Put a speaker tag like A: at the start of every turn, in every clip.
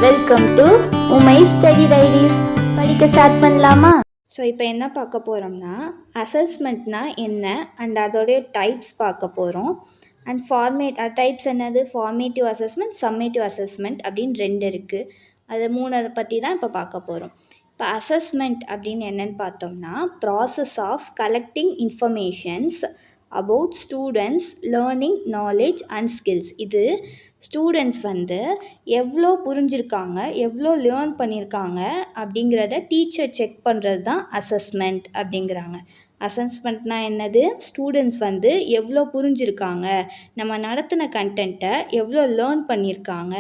A: Welcome to உமை study diaries. படிக்க start பண்ணலாமா? ஸோ இப்போ என்ன பார்க்க போகிறோம்னா, அசஸ்மெண்ட்னா என்ன அண்ட் அதோடைய டைப்ஸ் பார்க்க போகிறோம். அண்ட் டைப்ஸ் என்னது? ஃபார்மேட்டிவ் அசஸ்மெண்ட், சம்மேட்டிவ் அசஸ்மெண்ட் அப்படின்னு 2 இருக்குது. அது 3 அதை பற்றி தான் இப்போ பார்க்க போகிறோம். இப்போ அசஸ்மெண்ட் அப்படின்னு என்னென்னு பார்த்தோம்னா, process of collecting informations about students learning knowledge and skills. இது ஸ்டூடெண்ட்ஸ் எவ்வளோ புரிஞ்சிருக்காங்க, எவ்வளோ லேர்ன் பண்ணியிருக்காங்க அப்படிங்கிறத டீச்சர் செக் பண்ணுறது தான் அசஸ்மெண்ட் அப்படிங்கிறாங்க. அசஸ்மெண்ட்னா என்னது? ஸ்டூடெண்ட்ஸ் எவ்வளோ புரிஞ்சிருக்காங்க, நம்ம நடத்தின கண்டென்ட்டை எவ்வளோ லேர்ன் பண்ணியிருக்காங்க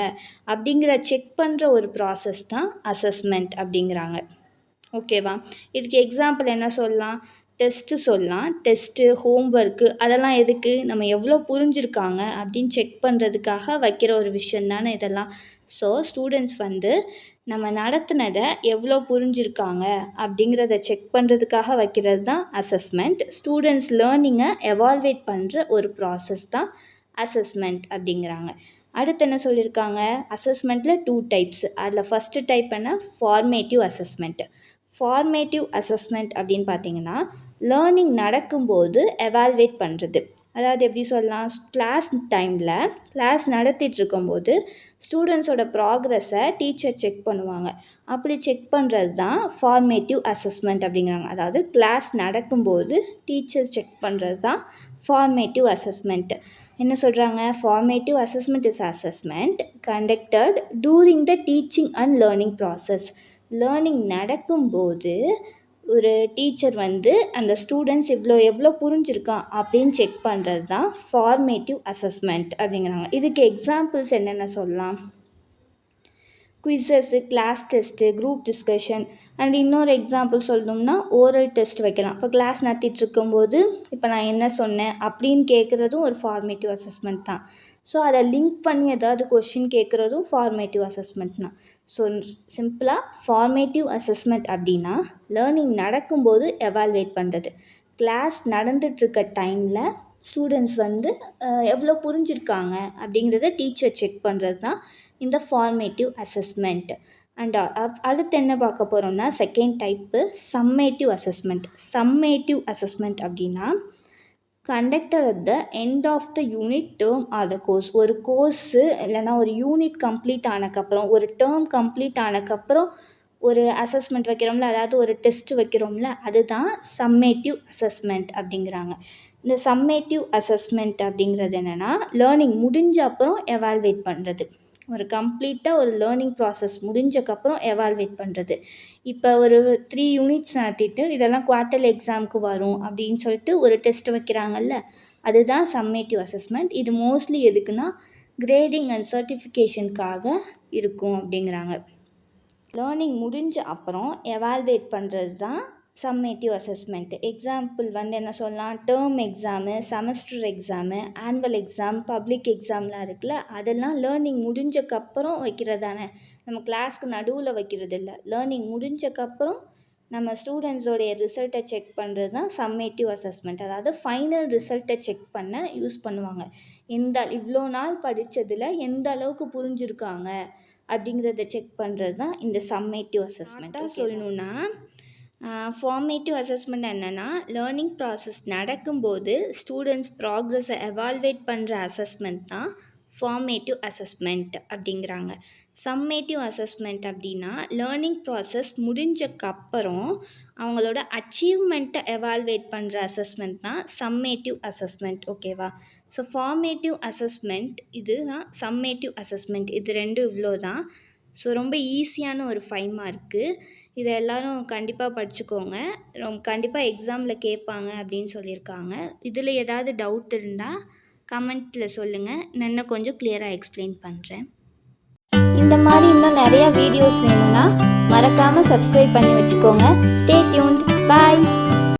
A: அப்படிங்கிற செக் பண்ணுற ஒரு ப்ராசஸ் தான் அசஸ்மெண்ட் அப்படிங்கிறாங்க. ஓகேவா? இதுக்கு எக்ஸாம்பிள் என்ன சொல்லலாம்? டெஸ்ட்டு சொல்லலாம். டெஸ்ட்டு, ஹோம்ஒர்க்கு அதெல்லாம் எதுக்கு? நம்ம எவ்வளோ புரிஞ்சிருக்காங்க அப்படின்னு செக் பண்ணுறதுக்காக வைக்கிற ஒரு விஷயம் தானே இதெல்லாம். ஸோ ஸ்டூடெண்ட்ஸ் நம்ம நடத்துனதை எவ்வளோ புரிஞ்சிருக்காங்க அப்படிங்கிறத செக் பண்ணுறதுக்காக வைக்கிறது தான் அசஸ்மெண்ட். ஸ்டூடெண்ட்ஸ் லேர்னிங்கை எவால்வேட் பண்ணுற ஒரு ப்ராசஸ் தான் அசஸ்மெண்ட் அப்படிங்கிறாங்க. அடுத்து என்ன சொல்லியிருக்காங்க? அசஸ்மெண்ட்டில் 2 டைப்ஸ். அதில் ஃபஸ்ட்டு டைப் என்ன? Formative assessment. ஃபார்மேட்டிவ் அசஸ்மெண்ட் அப்படின்னு பார்த்தீங்கன்னா, லேர்னிங் நடக்கும்போது எவால்வேட் பண்ணுறது. அதாவது எப்படி சொல்லலாம்? கிளாஸ் நடத்திட்டு இருக்கும்போது ஸ்டூடெண்ட்ஸோட ப்ராக்ரஸை டீச்சர் செக் பண்ணுவாங்க. அப்படி செக் பண்ணுறது தான் ஃபார்மேட்டிவ் அசஸ்மெண்ட் அப்படிங்கிறாங்க. அதாவது கிளாஸ் நடக்கும்போது டீச்சர் செக் பண்ணுறது தான் ஃபார்மேட்டிவ் அசஸ்மெண்ட். என்ன சொல்கிறாங்க? Formative assessment is assessment conducted during the teaching and learning process. Learning நடக்கும்போது ஒரு டீச்சர் அந்த ஸ்டூடெண்ட்ஸ் எவ்வளோ புரிஞ்சிருக்கான் அப்படின்னு செக் பண்ணுறது தான் ஃபார்மேட்டிவ் அசஸ்மெண்ட் அப்படிங்கிறாங்க. இதுக்கு எக்ஸாம்பிள்ஸ் என்னென்ன சொல்லலாம்? Quizzes, class test, group discussion and இன்னொரு எக்ஸாம்பிள் சொல்லணும்னா ஓரல் டெஸ்ட் வைக்கலாம். இப்போ கிளாஸ் நடத்திட்டு இருக்கும்போது இப்போ நான் என்ன சொன்னேன் அப்படின்னு கேட்குறதும் ஒரு ஃபார்மேட்டிவ் அசஸ்மெண்ட் தான். ஸோ அதை லிங்க் பண்ணி ஏதாவது கொஷின் கேட்குறதும் ஃபார்மேட்டிவ் அசஸ்மெண்ட் தான். ஸோ சிம்பிளாக ஃபார்மேட்டிவ் அசஸ்மெண்ட் அப்படின்னா லேர்னிங் நடக்கும்போது எவால்வேட் பண்ணுறது. கிளாஸ் நடந்துகிட்ருக்க டைமில் ஸ்டூடெண்ட்ஸ் எவ்வளோ புரிஞ்சிருக்காங்க அப்படிங்கிறத டீச்சர் செக் பண்ணுறது தான் இந்த ஃபார்மேட்டிவ் அசஸ்மெண்ட். அண்ட் அடுத்து என்ன பார்க்க போகிறோம்னா, second type summative assessment. Summative assessment அப்படின்னா conducted at the end of the unit, term or the course. ஒரு கோர்ஸு இல்லைனா ஒரு யூனிட் கம்ப்ளீட் ஆனதுக்கப்புறம், ஒரு டேர்ம் கம்ப்ளீட் ஆனதுக்கப்புறம் ஒரு அசஸ்மெண்ட் வைக்கிறோம்ல, அதாவது ஒரு டெஸ்ட் வைக்கிறோம்ல, அதுதான் சம்மேட்டிவ் அசஸ்மெண்ட் அப்படிங்கிறாங்க. இந்த சம்மேட்டிவ் அசஸ்மெண்ட் அப்படிங்கிறது என்னென்னா, லேர்னிங் முடிஞ்ச அப்புறம் எவால்வேட் பண்ணுறது. ஒரு கம்ப்ளீட்டாக ஒரு லேர்னிங் ப்ராசஸ் முடிஞ்சக்கப்புறம் எவால்வேட் பண்ணுறது. இப்போ ஒரு 3 யூனிட்ஸ் நடத்திட்டு இதெல்லாம் குவார்ட்டர்லி எக்ஸாமுக்கு வரும் அப்படின்னு சொல்லிட்டு ஒரு டெஸ்ட் வைக்கிறாங்கல்ல, அதுதான் சம்மேட்டிவ் அசஸ்மெண்ட். இது மோஸ்ட்லி எதுக்குன்னா கிரேடிங் அண்ட் சர்டிஃபிகேஷனுக்காக இருக்கும் அப்படிங்கிறாங்க. லேர்னிங் முடிஞ்ச அப்புறம் எவால்வேட் பண்ணுறது தான் சம்மேட்டிவ் அசஸ்மெண்ட். எக்ஸாம்பிள் என்ன சொல்லலாம்? Term exam, semester exam, annual exam, public எக்ஸாம்லாம் இருக்குல்ல, அதெல்லாம் லேர்னிங் முடிஞ்சக்கப்புறம் வைக்கிறதானே, நம்ம கிளாஸ்க்கு நடுவில் வைக்கிறது இல்லை. லேர்னிங் முடிஞ்சக்கப்புறம் நம்ம ஸ்டூடெண்ட்ஸோடைய ரிசல்ட்டை செக் பண்ணுறது தான் சம்மேட்டிவ் அசஸ்மெண்ட். அதாவது ஃபைனல் ரிசல்ட்டை செக் பண்ண யூஸ் பண்ணுவாங்க. இவ்வளோ நாள் படித்ததில் எந்த அளவுக்கு புரிஞ்சுருக்காங்க அப்படிங்கிறத செக் பண்ணுறது தான் இந்த சம்மேட்டிவ் அசஸ்மெண்ட்டாக சொல்லணுன்னா. ஃபார்மேட்டிவ் அசஸ்மெண்ட் என்னென்னா, லேர்னிங் ப்ராசஸ் நடக்கும்போது ஸ்டூடெண்ட்ஸ் ப்ராக்ரஸை எவால்வேட் பண்ணுற அசஸ்மெண்ட் தான் ஃபார்மேட்டிவ் அசஸ்மெண்ட் அப்படிங்கிறாங்க. சம்மேட்டிவ் அசஸ்மெண்ட் அப்படின்னா லேர்னிங் ப்ராசஸ் முடிஞ்சக்கப்புறம் அவங்களோட அச்சீவ்மெண்ட்டை எவால்வேட் பண்ணுற அசஸ்மெண்ட் தான் சம்மேட்டிவ் அசஸ்மெண்ட். ஓகேவா? ஸோ ஃபார்மேட்டிவ் அசஸ்மெண்ட் இது தான், சம்மேட்டிவ் அசஸ்மெண்ட் இது 2 இவ்வளோ தான். ஸோ ரொம்ப ஈஸியான ஒரு 5 மார்க்கு. இதை எல்லோரும் கண்டிப்பாக படிச்சுக்கோங்க. கண்டிப்பாக எக்ஸாமில் கேட்பாங்க அப்படின்னு சொல்லியிருக்காங்க. இதில் ஏதாவது டவுட் இருந்தால் கமெண்ட்டில் சொல்லுங்கள், நான் இன்னும் கொஞ்சம் கிளியராக எக்ஸ்பிளைன் பண்ணுறேன். இந்த மாதிரி இன்னும் நிறையா வீடியோஸ் வேணும்னா மறக்காமல் சப்ஸ்கிரைப் பண்ணி வச்சுக்கோங்க. Stay tuned. பாய்.